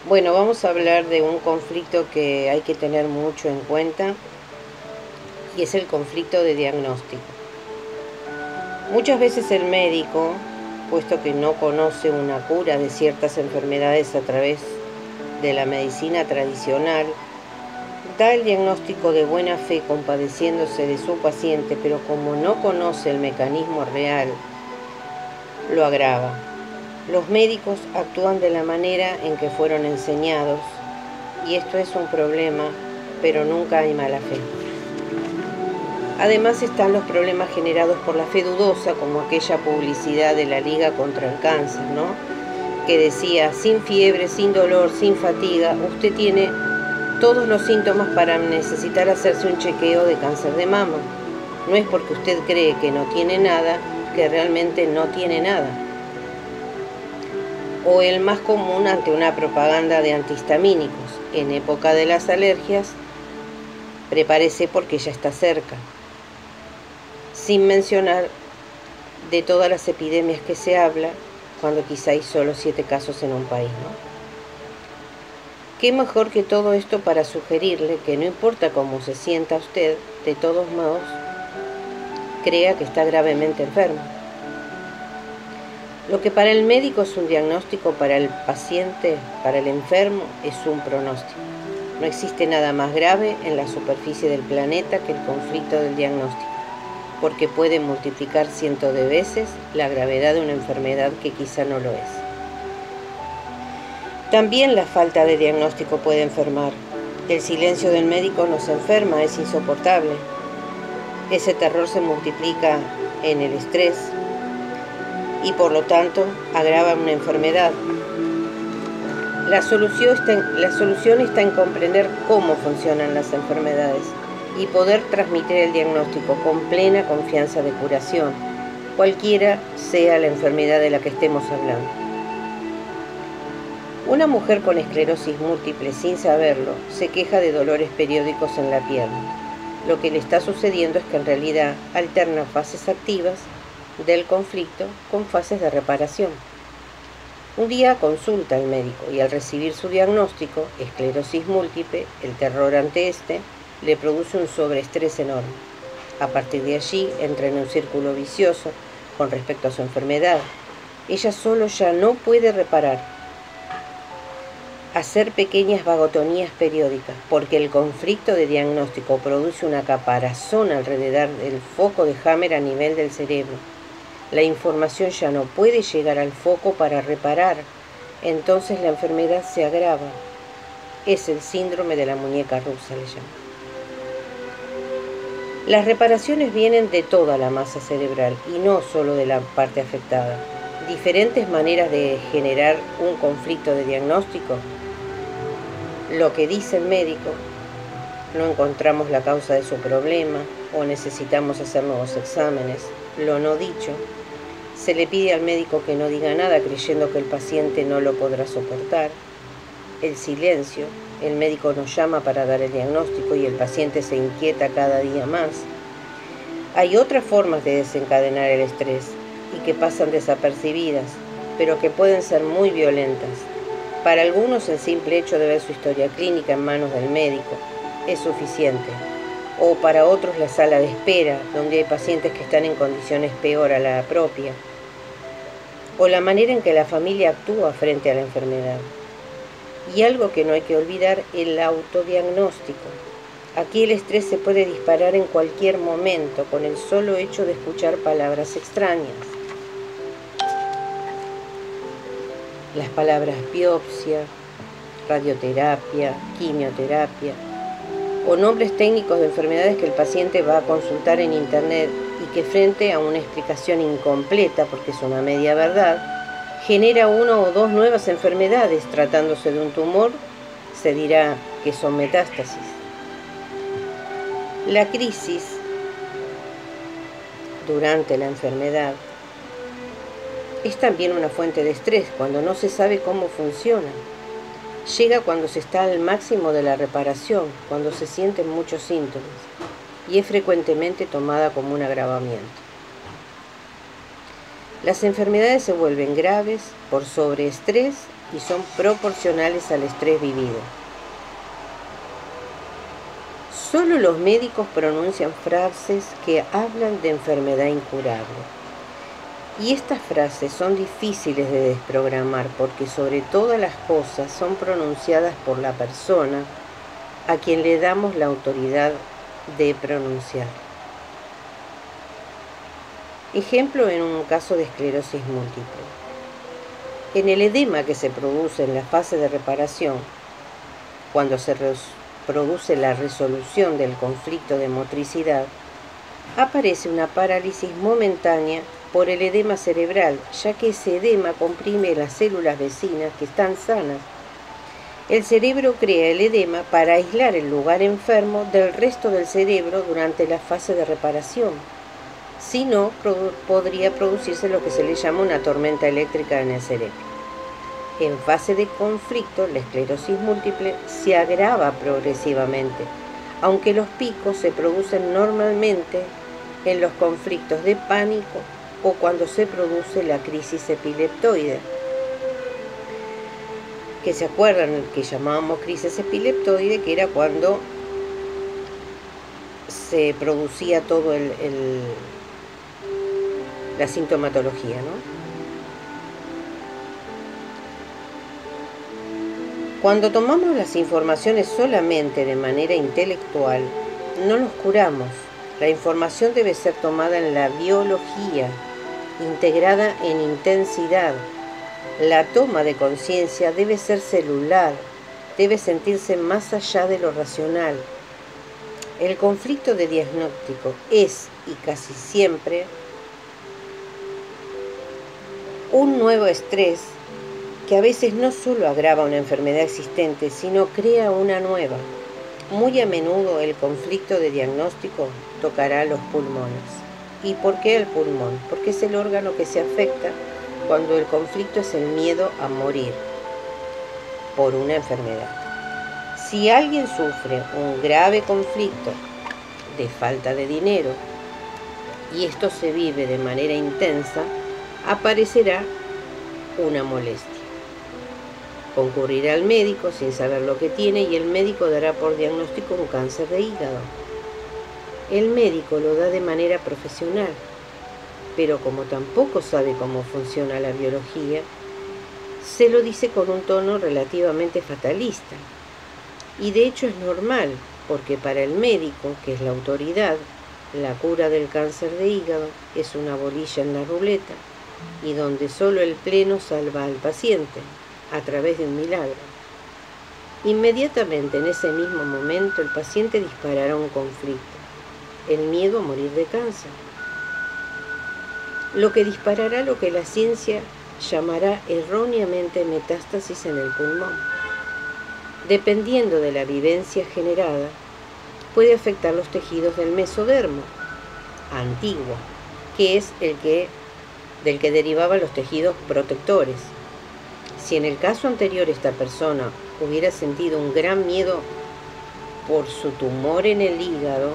Bueno, vamos a hablar de un conflicto que hay que tener mucho en cuenta y es el conflicto de diagnóstico. Muchas veces el médico, puesto que no conoce una cura de ciertas enfermedades a través de la medicina tradicional, da el diagnóstico de buena fe compadeciéndose de su paciente, pero como no conoce el mecanismo real, lo agrava. Los médicos actúan de la manera en que fueron enseñados y esto es un problema, pero nunca hay mala fe. Además están los problemas generados por la fe dudosa, como aquella publicidad de la Liga contra el Cáncer, ¿no? Que decía, sin fiebre, sin dolor, sin fatiga, usted tiene todos los síntomas para necesitar hacerse un chequeo de cáncer de mama. No es porque usted cree que no tiene nada, que realmente no tiene nada. O el más común ante una propaganda de antihistamínicos. En época de las alergias, prepárese porque ya está cerca. Sin mencionar de todas las epidemias que se habla, cuando quizá hay solo 7 casos en un país, ¿no? ¿Qué mejor que todo esto para sugerirle que no importa cómo se sienta usted, de todos modos, crea que está gravemente enfermo? Lo que para el médico es un diagnóstico, para el paciente, para el enfermo, es un pronóstico. No existe nada más grave en la superficie del planeta que el conflicto del diagnóstico, porque puede multiplicar cientos de veces la gravedad de una enfermedad que quizá no lo es. También la falta de diagnóstico puede enfermar. El silencio del médico nos enferma, es insoportable. Ese terror se multiplica en el estrés y por lo tanto agrava una enfermedad. La solución está en comprender cómo funcionan las enfermedades y poder transmitir el diagnóstico con plena confianza de curación, cualquiera sea la enfermedad de la que estemos hablando. Una mujer con esclerosis múltiple sin saberlo se queja de dolores periódicos en la pierna. Lo que le está sucediendo es que en realidad alterna fases activas del conflicto con fases de reparación. Un día consulta al médico y al recibir su diagnóstico, esclerosis múltiple, el terror ante este le produce un sobreestrés enorme. A partir de allí entra en un círculo vicioso con respecto a su enfermedad. Ella solo ya no puede reparar, hacer pequeñas vagotonías periódicas, porque el conflicto de diagnóstico produce una caparazón alrededor del foco de Hammer a nivel del cerebro. La información ya no puede llegar al foco para reparar, entonces la enfermedad se agrava. Es el síndrome de la muñeca rusa, le llaman. Las reparaciones vienen de toda la masa cerebral y no solo de la parte afectada. Diferentes maneras de generar un conflicto de diagnóstico. Lo que dice el médico, no encontramos la causa de su problema o necesitamos hacer nuevos exámenes. Lo no dicho, se le pide al médico que no diga nada creyendo que el paciente no lo podrá soportar. El silencio, el médico nos llama para dar el diagnóstico y el paciente se inquieta cada día más. Hay otras formas de desencadenar el estrés y que pasan desapercibidas, pero que pueden ser muy violentas. Para algunos el simple hecho de ver su historia clínica en manos del médico es suficiente. O para otros la sala de espera, donde hay pacientes que están en condiciones peor a la propia. O la manera en que la familia actúa frente a la enfermedad. Y algo que no hay que olvidar, el autodiagnóstico. Aquí el estrés se puede disparar en cualquier momento con el solo hecho de escuchar palabras extrañas. Las palabras biopsia, radioterapia, quimioterapia, o nombres técnicos de enfermedades que el paciente va a consultar en internet y que frente a una explicación incompleta, porque es una media verdad, genera 1 o 2 nuevas enfermedades. Tratándose de un tumor, se dirá que son metástasis. La crisis durante la enfermedad es también una fuente de estrés cuando no se sabe cómo funciona. Llega cuando se está al máximo de la reparación, cuando se sienten muchos síntomas, y es frecuentemente tomada como un agravamiento. Las enfermedades se vuelven graves por sobreestrés y son proporcionales al estrés vivido. Solo los médicos pronuncian frases que hablan de enfermedad incurable. Y estas frases son difíciles de desprogramar porque sobre todas las cosas son pronunciadas por la persona a quien le damos la autoridad de pronunciar. Ejemplo en un caso de esclerosis múltiple. En el edema que se produce en la fase de reparación, cuando se produce la resolución del conflicto de motricidad, aparece una parálisis momentánea por el edema cerebral, ya que ese edema comprime las células vecinas que están sanas. El cerebro crea el edema para aislar el lugar enfermo del resto del cerebro durante la fase de reparación. Si no, podría producirse lo que se le llama una tormenta eléctrica en el cerebro. En fase de conflicto, la esclerosis múltiple se agrava progresivamente, aunque los picos se producen normalmente en los conflictos de pánico o cuando se produce la crisis epileptoide, que se acuerdan que llamábamos crisis epileptoide, que era cuando se producía todo la sintomatología, ¿no? Cuando tomamos las informaciones solamente de manera intelectual, no los curamos. La información debe ser tomada en la biología, integrada en intensidad. La toma de conciencia debe ser celular, debe sentirse más allá de lo racional. El conflicto de diagnóstico es, y casi siempre, un nuevo estrés que a veces no solo agrava una enfermedad existente, sino crea una nueva. Muy a menudo el conflicto de diagnóstico tocará los pulmones. ¿Y por qué el pulmón? Porque es el órgano que se afecta cuando el conflicto es el miedo a morir por una enfermedad. Si alguien sufre un grave conflicto de falta de dinero y esto se vive de manera intensa, aparecerá una molestia. Concurrirá al médico sin saber lo que tiene y el médico dará por diagnóstico un cáncer de hígado. El médico lo da de manera profesional, pero como tampoco sabe cómo funciona la biología, se lo dice con un tono relativamente fatalista. Y de hecho es normal, porque para el médico, que es la autoridad, la cura del cáncer de hígado es una bolilla en la ruleta y donde solo el pleno salva al paciente a través de un milagro. Inmediatamente en ese mismo momento el paciente disparará un conflicto, el miedo a morir de cáncer, lo que disparará lo que la ciencia llamará erróneamente metástasis en el pulmón. Dependiendo de la vivencia generada, puede afectar los tejidos del mesodermo antiguo, que es del que derivaban los tejidos protectores. Si en el caso anterior esta persona hubiera sentido un gran miedo por su tumor en el hígado,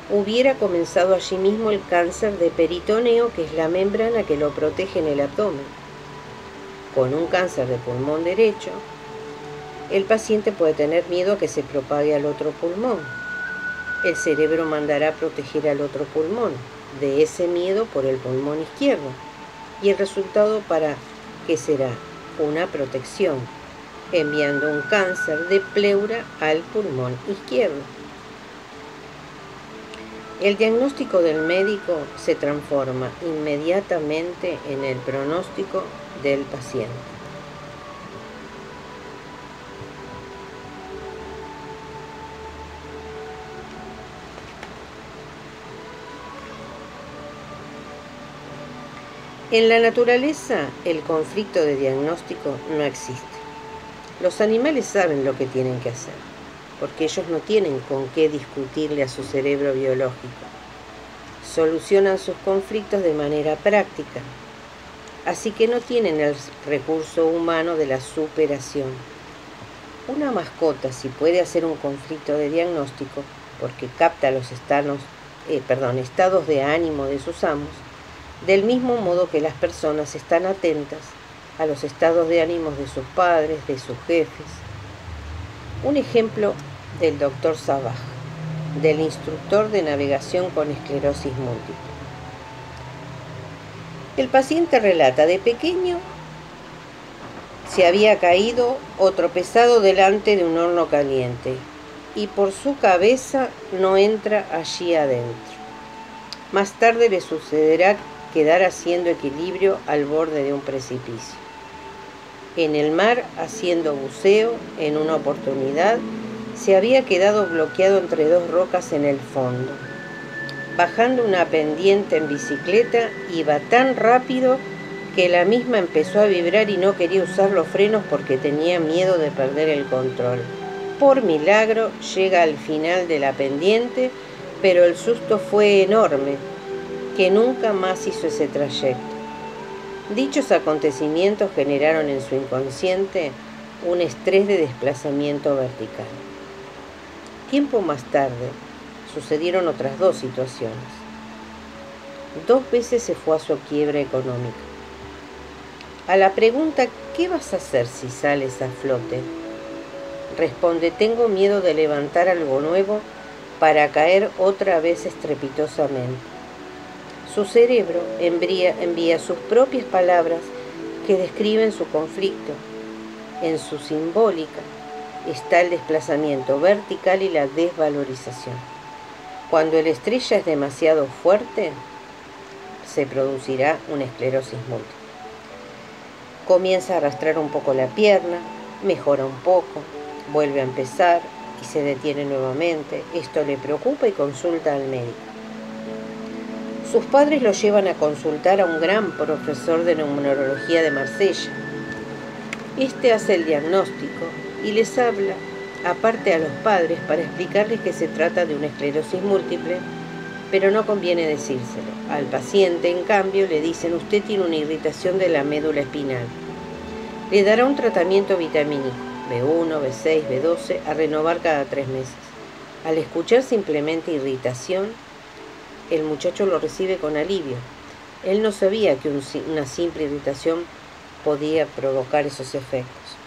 hubiera comenzado allí mismo el cáncer de peritoneo, que es la membrana que lo protege en el abdomen. Con un cáncer de pulmón derecho, el paciente puede tener miedo a que se propague al otro pulmón. El cerebro mandará a proteger al otro pulmón de ese miedo por el pulmón izquierdo. Y el resultado ¿para qué será? Una protección, enviando un cáncer de pleura al pulmón izquierdo. El diagnóstico del médico se transforma inmediatamente en el pronóstico del paciente. En la naturaleza, el conflicto de diagnóstico no existe. Los animales saben lo que tienen que hacer, porque ellos no tienen con qué discutirle a su cerebro biológico. Solucionan sus conflictos de manera práctica, así que no tienen el recurso humano de la superación. Una mascota, si puede hacer un conflicto de diagnóstico, porque capta los estados de ánimo de sus amos, del mismo modo que las personas están atentas a los estados de ánimos de sus padres, de sus jefes. Un ejemplo del Dr. Savage, del instructor de navegación con esclerosis múltiple. El paciente relata: de pequeño se había caído o tropezado delante de un horno caliente y por su cabeza no entra allí adentro. Más tarde le sucederá quedar haciendo equilibrio al borde de un precipicio. En el mar, haciendo buceo, en una oportunidad, se había quedado bloqueado entre dos rocas en el fondo. Bajando una pendiente en bicicleta, iba tan rápido que la misma empezó a vibrar y no quería usar los frenos porque tenía miedo de perder el control. Por milagro, llega al final de la pendiente, pero el susto fue enorme, que nunca más hizo ese trayecto. Dichos acontecimientos generaron en su inconsciente un estrés de desplazamiento vertical. Tiempo más tarde, sucedieron otras dos situaciones. 2 veces se fue a su quiebra económica. A la pregunta ¿qué vas a hacer si sales a flote?, responde: tengo miedo de levantar algo nuevo para caer otra vez estrepitosamente. Su cerebro envía sus propias palabras que describen su conflicto. En su simbólica está el desplazamiento vertical y la desvalorización. Cuando el estrés ya es demasiado fuerte, se producirá una esclerosis múltiple. Comienza a arrastrar un poco la pierna, mejora un poco, vuelve a empezar y se detiene nuevamente. Esto le preocupa y consulta al médico. Sus padres lo llevan a consultar a un gran profesor de neurología de Marsella. Este hace el diagnóstico y les habla aparte a los padres para explicarles que se trata de una esclerosis múltiple, pero no conviene decírselo. Al paciente, en cambio, le dicen: usted tiene una irritación de la médula espinal. Le dará un tratamiento vitamínico, B1, B6, B12, a renovar cada 3 meses. Al escuchar simplemente irritación, el muchacho lo recibe con alivio. Él no sabía que una simple irritación podía provocar esos efectos.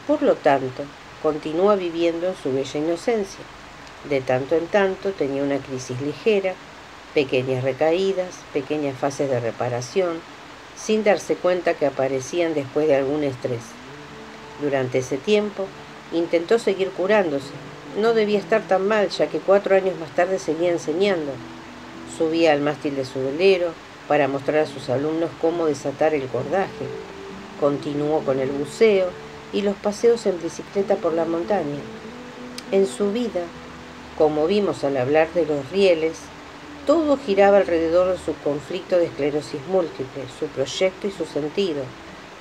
Por lo tanto, continúa viviendo en su bella inocencia. De tanto en tanto tenía una crisis ligera, pequeñas recaídas, pequeñas fases de reparación, sin darse cuenta que aparecían después de algún estrés. Durante ese tiempo, intentó seguir curándose. No debía estar tan mal, ya que 4 años más tarde seguía enseñando. Subía al mástil de su velero para mostrar a sus alumnos cómo desatar el cordaje. Continuó con el buceo y los paseos en bicicleta por la montaña. En su vida, como vimos al hablar de los rieles, todo giraba alrededor de su conflicto de esclerosis múltiple, su proyecto y su sentido,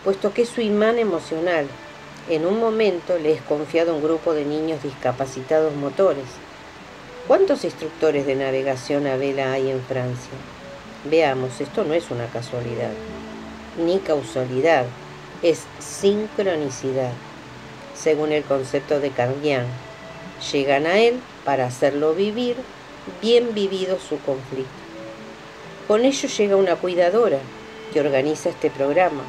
puesto que es su imán emocional. En un momento le es confiado un grupo de niños discapacitados motores. ¿Cuántos instructores de navegación a vela hay en Francia? Veamos, esto no es una casualidad, ni causalidad, es sincronicidad, según el concepto de Cardian. Llegan a él para hacerlo vivir bien vivido su conflicto. Con ello llega una cuidadora que organiza este programa.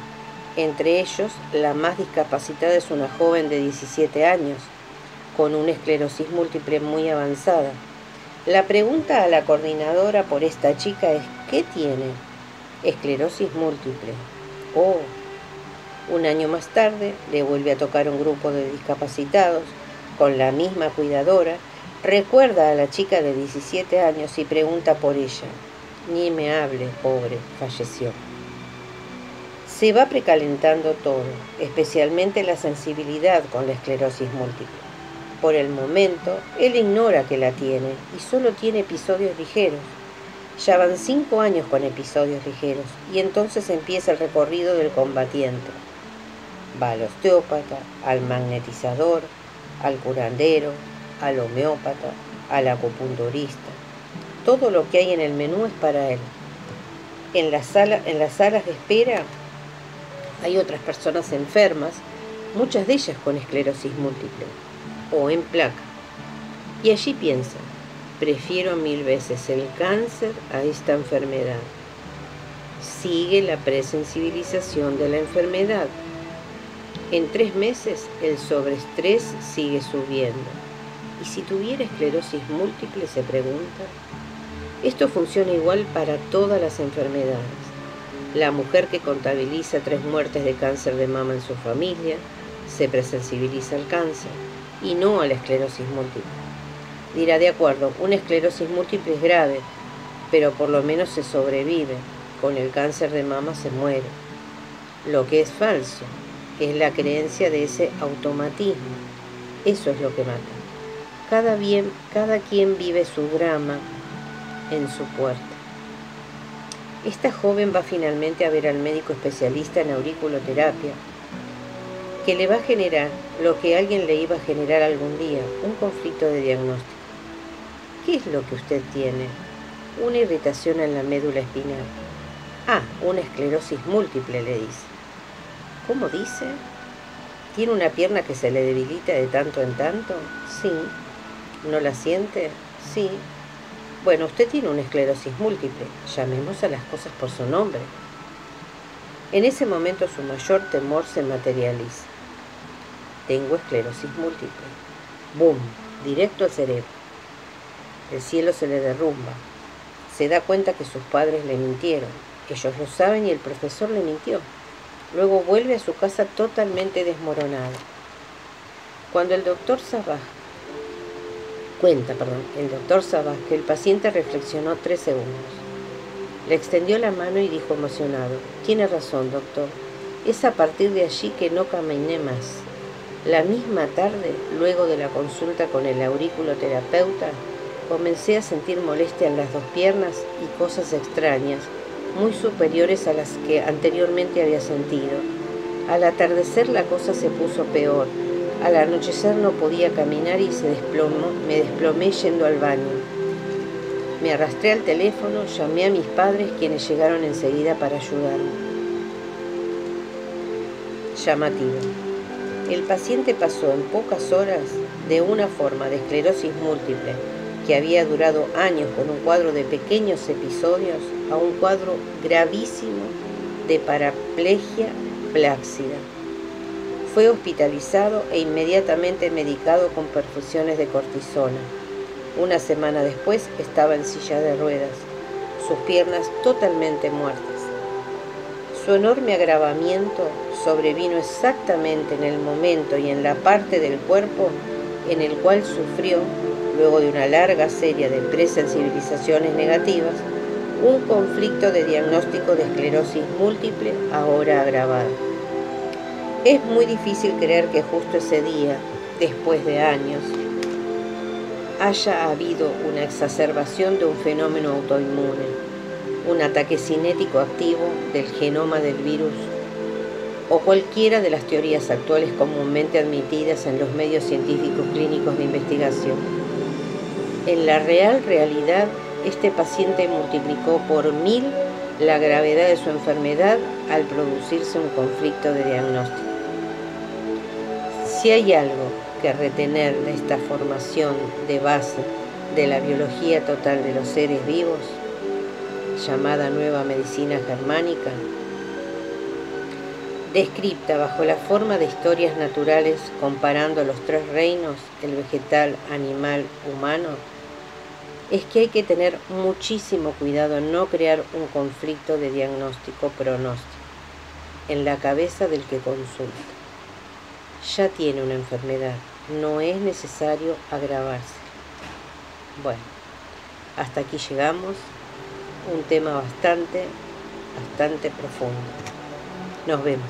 Entre ellos, la más discapacitada es una joven de 17 años, con una esclerosis múltiple muy avanzada. La pregunta a la coordinadora por esta chica es: ¿qué tiene? Esclerosis múltiple. Oh. Un año más tarde le vuelve a tocar un grupo de discapacitados con la misma cuidadora. Recuerda a la chica de 17 años y pregunta por ella. Ni me hable, pobre, falleció. Se va precalentando todo, especialmente la sensibilidad con la esclerosis múltiple. Por el momento, él ignora que la tiene y solo tiene episodios ligeros. Ya van 5 años con episodios ligeros y entonces empieza el recorrido del combatiente. Va al osteópata, al magnetizador, al curandero, al homeópata, al acupunturista. Todo lo que hay en el menú es para él. En las salas de espera hay otras personas enfermas, muchas de ellas con esclerosis múltiple o en placa. Y allí piensa: prefiero 1000 veces el cáncer a esta enfermedad. Sigue la presensibilización de la enfermedad. En 3 meses el sobreestrés sigue subiendo. ¿Y si tuviera esclerosis múltiple?, se pregunta. Esto funciona igual para todas las enfermedades. La mujer que contabiliza 3 muertes de cáncer de mama en su familia se presensibiliza al cáncer y no a la esclerosis múltiple. Dirá, de acuerdo, una esclerosis múltiple es grave, pero por lo menos se sobrevive. Con el cáncer de mama se muere. Lo que es falso es la creencia de ese automatismo. Eso es lo que mata. Cada quien vive su drama en su puerta. Esta joven va finalmente a ver al médico especialista en auriculoterapia, que le va a generar lo que alguien le iba a generar algún día, un conflicto de diagnóstico. ¿Qué es lo que usted tiene? Una irritación en la médula espinal. Ah, una esclerosis múltiple, le dice. ¿Cómo dice? ¿Tiene una pierna que se le debilita de tanto en tanto? Sí. ¿No la siente? Sí. Bueno, usted tiene una esclerosis múltiple. Llamemos a las cosas por su nombre. En ese momento su mayor temor se materializa. Tengo esclerosis múltiple. ¡Bum! Directo al cerebro. El cielo se le derrumba. Se da cuenta que sus padres le mintieron. Ellos lo saben y el profesor le mintió. Luego vuelve a su casa totalmente desmoronado. Cuando el doctor Sabaj cuenta que el paciente reflexionó 3 segundos. Le extendió la mano y dijo emocionado: tiene razón, doctor. Es a partir de allí que no caminé más. La misma tarde, luego de la consulta con el auriculoterapeuta, comencé a sentir molestia en las 2 piernas y cosas extrañas, muy superiores a las que anteriormente había sentido. Al atardecer la cosa se puso peor. Al anochecer no podía caminar y me desplomé yendo al baño. Me arrastré al teléfono, llamé a mis padres, quienes llegaron enseguida para ayudarme. Llamativo. El paciente pasó en pocas horas de una forma de esclerosis múltiple que había durado años con un cuadro de pequeños episodios a un cuadro gravísimo de paraplegia flácida. Fue hospitalizado e inmediatamente medicado con perfusiones de cortisona. Una semana después estaba en silla de ruedas, sus piernas totalmente muertas. Su enorme agravamiento sobrevino exactamente en el momento y en la parte del cuerpo en el cual sufrió, luego de una larga serie de presensibilizaciones negativas, un conflicto de diagnóstico de esclerosis múltiple ahora agravado. Es muy difícil creer que justo ese día, después de años, haya habido una exacerbación de un fenómeno autoinmune, un ataque cinético activo del genoma del virus o cualquiera de las teorías actuales comúnmente admitidas en los medios científicos clínicos de investigación. En la realidad, este paciente multiplicó por 1000 la gravedad de su enfermedad al producirse un conflicto de diagnóstico. Si hay algo que retener de esta formación de base de la biología total de los seres vivos, llamada Nueva Medicina Germánica, descripta bajo la forma de historias naturales comparando los 3 reinos, el vegetal, animal, humano, es que hay que tener muchísimo cuidado en no crear un conflicto de diagnóstico-pronóstico en la cabeza del que consulta. Ya tiene una enfermedad, no es necesario agravarse. Bueno, hasta aquí llegamos, un tema bastante profundo. Nos vemos.